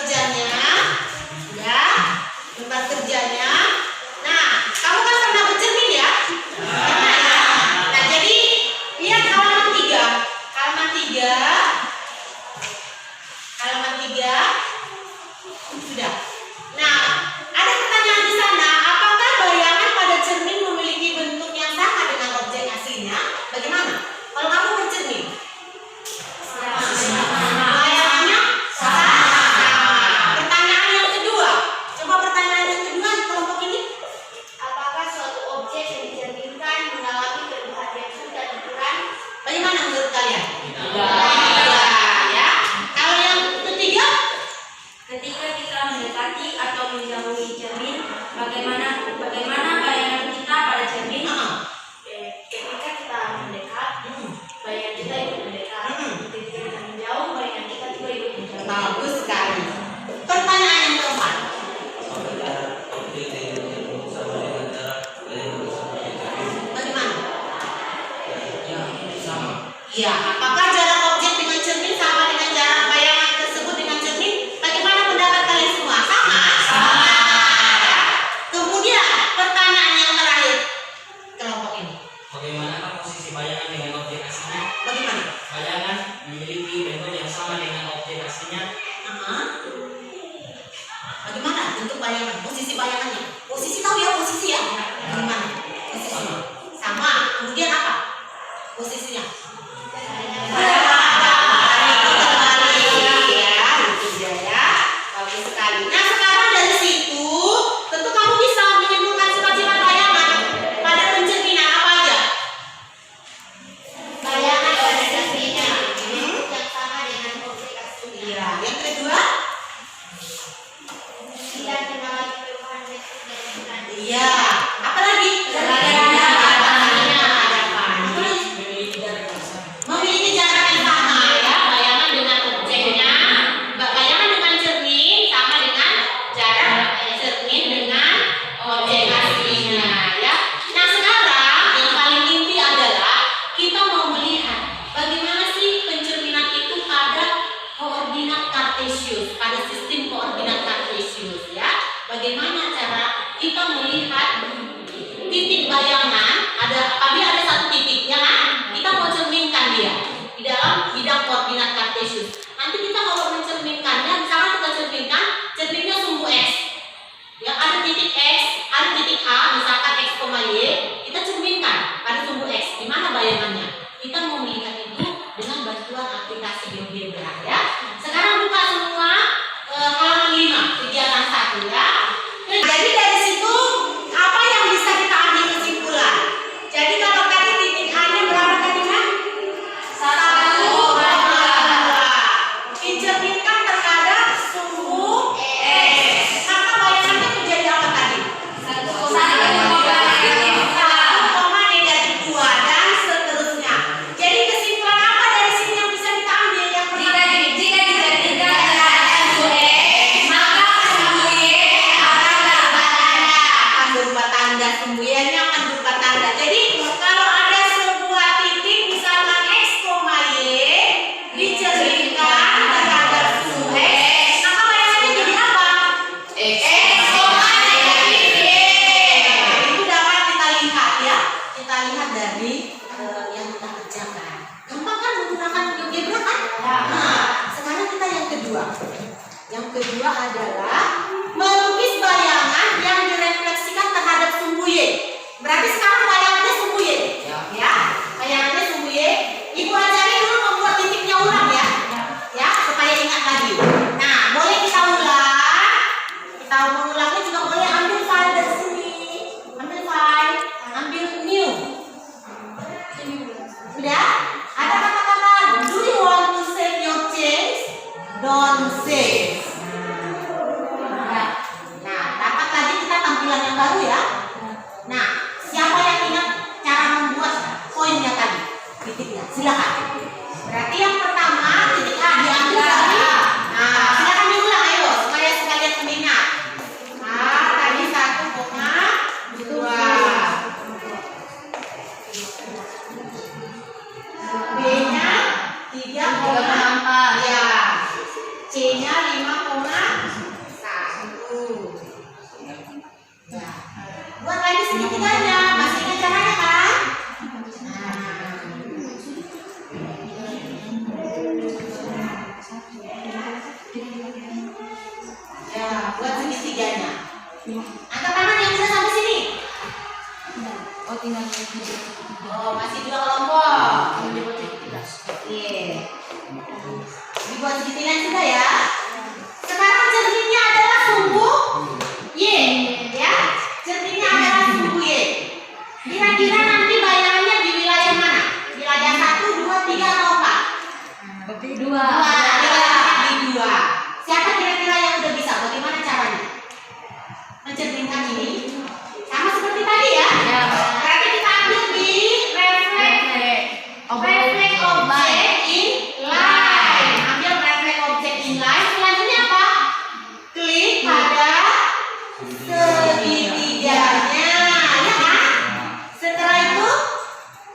kerjanya. Ya, tempat kerjanya. Nah, kamu kan pernah bercermin ya? Pernah ya? Nah, jadi lihat halaman 3. Halaman 3. Halaman 3. Sudah. Nah, ada pertanyaan di sana. Apakah bayangan pada cermin memiliki bentuk yang sama dengan objek aslinya? Bagaimana? Kalau kamu bercermin, bayangannya sama. Pertanyaan yang kedua. Coba pertanyaan yang kedua di kelompok ini. Apakah suatu objek yang dicerminkan mengalami perubahan diameter dan ukuran? Bagaimana menurut kalian? Tidak. Ya. Kalau yang ketiga, Ketika kita mendekati atau menjauhi cermin, bagaimana bayangan kita pada cermin? Ketika kita mendekat, bayangan kita ikut mendekat. Ketika kita menjauh, bayangan kita juga ikut menjauh. bagus sekali. Pertanyaan yang keempat. Bagaimana? Ya, apakah jarak objek dengan cermin sama dengan jarak bayangan tersebut dengan cermin? Bagaimana pendapat kalian semua? Sama? Sama. Ya. Kemudian pertanyaan yang terakhir kelompok ini. Bagaimana posisi bayangan dengan objek aslinya? Bagaimana? Bayangan memiliki bentuk yang sama dengan objek aslinya. Bagaimana bentuk bayangan? Posisi bayangannya? Posisi tahu ya posisi ya? Bagaimana? Posisinya? Sama. Kemudian apa? Posisinya? Bagus sekali. Nah, sekarang dari situ tentu kamu bisa menyimpulkan sifat-sifat bayangan pada pencerminan apa aja? Bayangan pada cerminnya yang sama dengan objek aslinya. Iya. Yang kedua? Tidak mengalami perubahan diameter dan ukuran. Iya. Apa lagi? Memiliki jarak yang sama ya, bayangan dengan objeknya, bayangan dengan cermin sama dengan jarak cermin dengan objek aslinya ya. Nah, sekarang yang paling inti adalah kita mau melihat bagaimana sih pencerminan itu pada koordinat kartesius, pada sistem koordinat kartesius ya. Bagaimana cara kita melihat titik bayangan, apabila ada satu titik ya kan, kita mau cerminkan dia di dalam bidang koordinat kartesius. Nanti kita kalau mencerminkannya, misalnya kita cerminkan cerminnya sumbu x ya, ada titik x, ada titik a, misalkan x, y, kita cerminkan pada sumbu x. Di mana bayangannya? Kita mau melihat itu dengan bantuan aplikasi GeoGebra ya. Sekarang buka semua halaman 5 kegiatan 1 ya. Jadi dari situ apa yang bisa kita ambil kesimpulan? Jadi kalau tadi titik A-nya berapa tadi kan? 1, 2. Dicerminkan terhadap sumbu X. Maka bayangannya menjadi apa tadi? 1, -2 dan seterusnya. Jadi kesimpulan apa dari sini yang bisa kita ambil? Yang pertama, jika dicerminkan terhadap sumbu X, maka sumbu Y akan berupa tanda. Sumbu Y-nya akan berupa tanda. Jadi kalau ada sebuah titik misalkan X, Y dicerminkan terhadap sumbu X, maka bayangannya jadi apa? X, negatif Y. Itu dapat kita lihat ya. Kita lihat dari yang kita kerjakan. Gampang kan menggunakan GeoGebra kan? Nah, sekarang kita yang kedua. Yang kedua adalah melukis bayangan yang direfleksikan terhadap sumbu Y. Berarti sekarang bayangannya sumbu Y. Ya, bayangannya sumbu Y. Ibu ajari dulu membuat titiknya ulang ya. Ya, supaya ingat lagi. Nah, boleh kita ulang. Kita mengulangnya juga boleh ambil file dari sini. Ambil file, ambil new. Sudah? Ada kata-kata do you want to save your change? Don't save. Nah, dapat tadi kita tampilan yang baru ya. Nah, siapa yang Angkat tangan yang sudah sampai sini. Oh, tinggal Oh, masih 2 kelompok. Iya. Dibuat segitiran sudah ya. Sekarang cerminnya adalah sumbu Y, ya. Cerminnya adalah sumbu Y. Kira-kira nanti bayangannya di wilayah mana? Wilayah 1, 2, 3 atau 4? dua. Di 2. Siapa kira-kira yang udah bisa? Bagaimana caranya mencerminkan ini? Sama seperti tadi ya. Berarti kita ambil di reflect object in line. Ambil reflect object in line. Selanjutnya apa? Klik pada segitiganya, ya kan? Setelah itu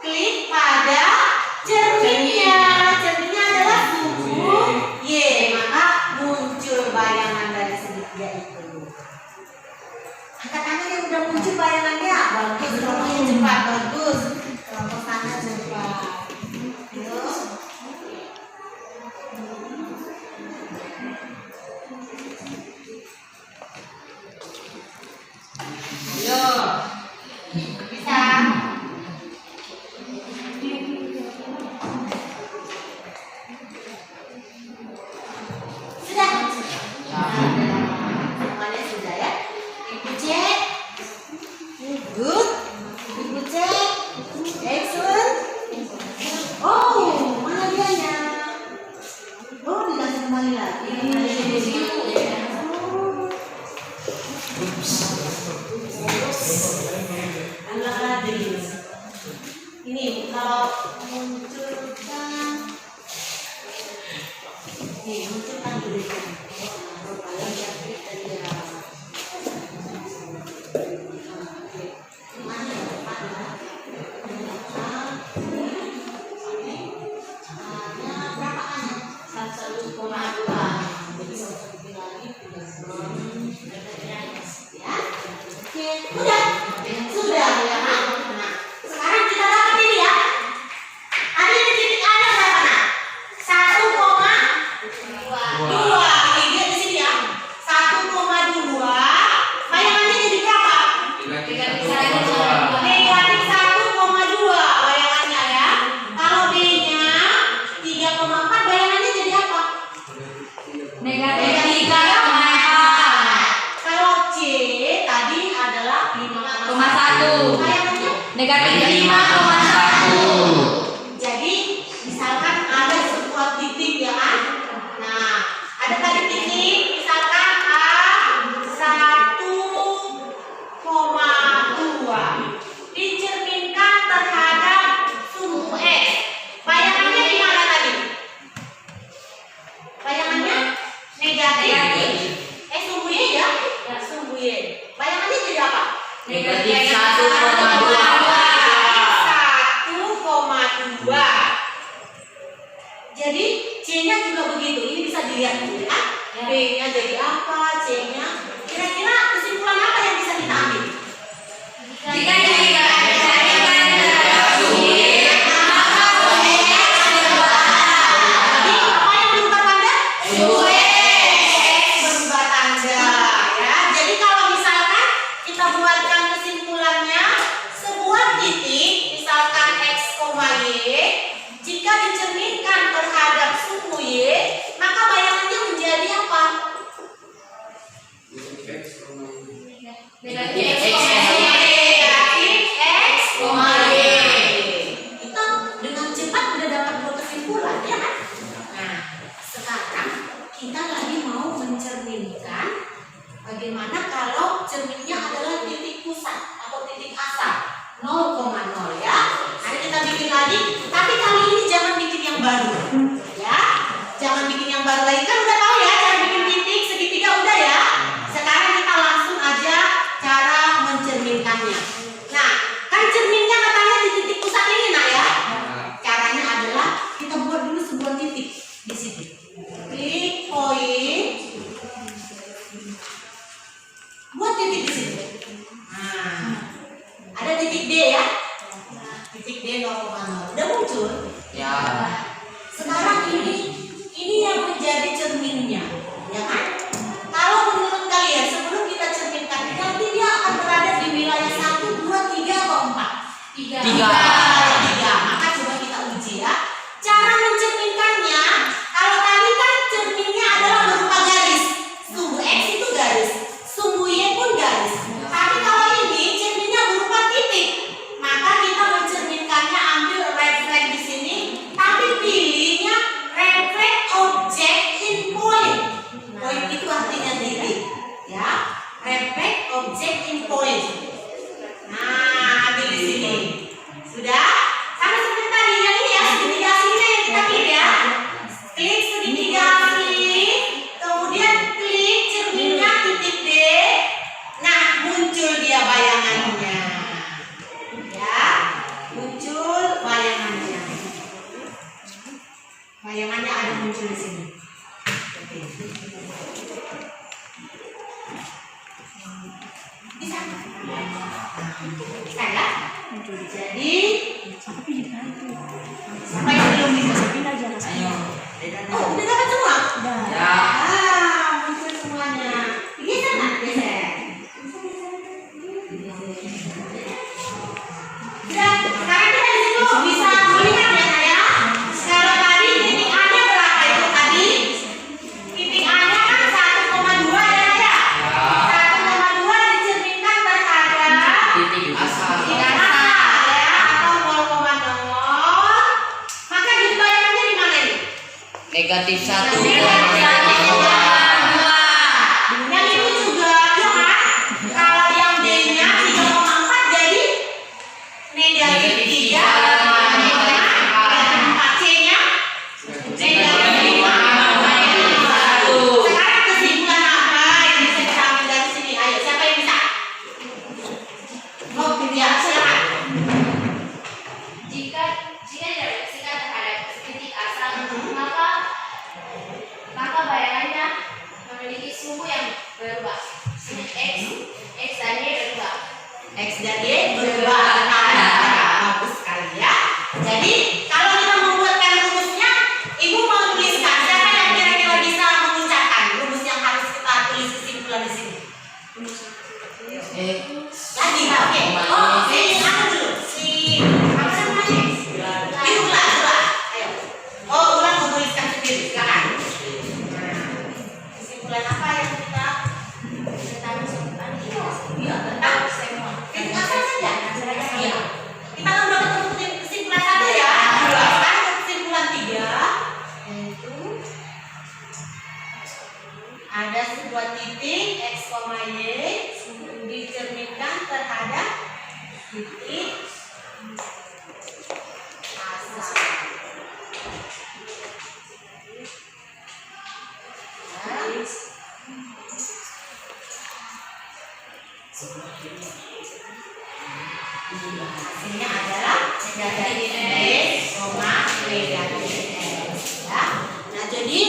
klik pada cerminnya. Cerminnya adalah sumbu Y, maka muncul bayangan dari segitiga itu. Angkat tangan yang udah muncul bayangannya. Bagus, kelompoknya cepat, bagus. Kelompok sana cepat. Yuk. Ayo. Bisa. Sudah. Semuanya sudah ya. Ibu cek. Good. Ibu cek. Excellent. Oh, mana dianya? Oh, dikasih kembali lagi. Aladin. Ini kalau munculkan, nih munculkan dulu. Sudah ya. Nah, sekarang kita dapat ini ya. Ada di titik A nya berapa nak? 1,2. Ini dia di sini ya. 1,2. Bayangannya jadi berapa? Negatif 1,2 bayangannya ya. Kalau B-nya 3,4 bayangannya jadi apa? Negatif 3,4. Kalau C tadi adalah 5,1. Bayangannya Negatif 5,1. jadi misalkan ada sebuah titik ya kan. Nah, ada tadi titik misalkan A1,2 dicerminkan terhadap sumbu X. Bayangannya di mana tadi? Bayangannya negatif. Sumbu Y ya? Ya, sumbu Y. Bayangannya jadi apa? Negatif 1,2. Jadi C-nya juga begitu. Ini bisa dilihat dulu ya. B-nya jadi apa? C-nya. Kira-kira kesimpulan apa yang bisa kita ambil? Jika dijadikan terhadap sumbu Y, maka sumbu X berubah tanda. Jadi apa yang berubah tanda? Sumbu X berubah tanda ya. Jadi kalau misalkan kita buatkan kesimpulannya, sebuah titik misalkan X, Y, jika dicerminkan terhadap sumbu Y, maka bayangannya menjadi apa? Negatif X, X, Y. Kita dengan cepat udah dapat dua kesimpulan ya kan? Nah, sekarang kita lagi mau mencerminkan bagaimana kalau cerminnya adalah titik pusat atau titik asal 0,0 ya. Nanti kita bikin lagi, tapi kali ini jangan bikin yang baru ya. Jangan bikin yang baru lagi, kan udah tahu ya cara bikin titik segitiga udah ya. Sekarang kita langsung aja cara mencerminkannya. Nah, kan cerminnya katanya di titik pusat ini nak ya. Caranya adalah kita buat dulu sebuah titik di situ. Klik point, buat titik di situ. Nah, ada titik D ya. Nah, titik D 0,0 udah muncul. Ya. Sekarang ini yang menjadi cerminnya, ya kan? Kalau menurut kalian sebelum kita cerminkan, Tiga. Maka coba kita uji ya. Cara mencerminkannya, kalau tadi kan cerminnya adalah berupa garis. Sumbu X itu garis, sumbu Y pun garis. Tapi kalau ini cerminnya berupa titik, maka kita mencerminkannya ambil refleks di sini, tapi pilihnya refleks object in point. Point itu artinya titik, ya. Refleks object in point. Nah, ambil di sini. Sudah? Sama seperti tadi yang ini ya, segitiga aslinya yang kita klik ya. Klik segitiga asli, kemudian klik cerminnya titik D. Nah, muncul dia bayangannya. Ya, muncul bayangannya. Bayangannya ada muncul di sini. Bisa? Bisa ya? Jadi, siapa yang belum bisa? Ayo. Oh, udah dapat semua? Ya. Muncul semuanya. Geser nak, geser. Sudah, sekarang kita di situ bisa melihat ya saya. Kalau tadi titik A-nya berapa itu tadi? Titik A-nya kan 1,2 ya saya. 1,2 dicerminkan terhadap Titik asal. titik asal ya, atau 0,0. Maka jadi bayangannya di mana ini? Negatif 1. Yang ini juga ya kan? Kalau yang D-nya 3,4 jadi negatif 3, negatif 4, C-nya negatif 5. Sekarang kesimpulan apa yang bisa kita ambil dari sini? Ayo, siapa yang bisa? Oh, ya, silakan. Jika direfleksikan terhadap titik asal, maka bayangannya memiliki sumbu yang berubah. X dan Y berubah. X dan Y berubah. Bagus sekali ya. Jadi kalau kita membuatkan rumusnya, Ibu mau tuliskan. Siapa yang kira-kira bisa mengucapkan rumus yang harus kita tulis kesimpulan di sini? Lagi, oke. Oh, ini aku dulu. Si apa namanya? Ini ulang. Ayo. Oh, ulang menuliskan sendiri. Silakan. Nah, kesimpulan apa yang kita? Iya, tentang semua. Titik asal saja. Iya. Kita kan udah ketemu kesimpulan 1 ya. Sekarang ke kesimpulan 3, yaitu ada sebuah titik X, Y dicerminkan terhadap titik asal. Hasilnya adalah negatif X, negatif X. Ya. Nah, jadi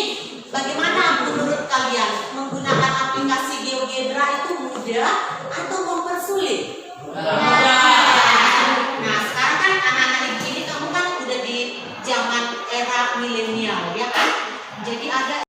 bagaimana menurut kalian menggunakan aplikasi GeoGebra itu mudah atau mempersulit? Nah, sekarang kan anak-anak ini kamu kan udah di zaman era milenial ya kan? Jadi ada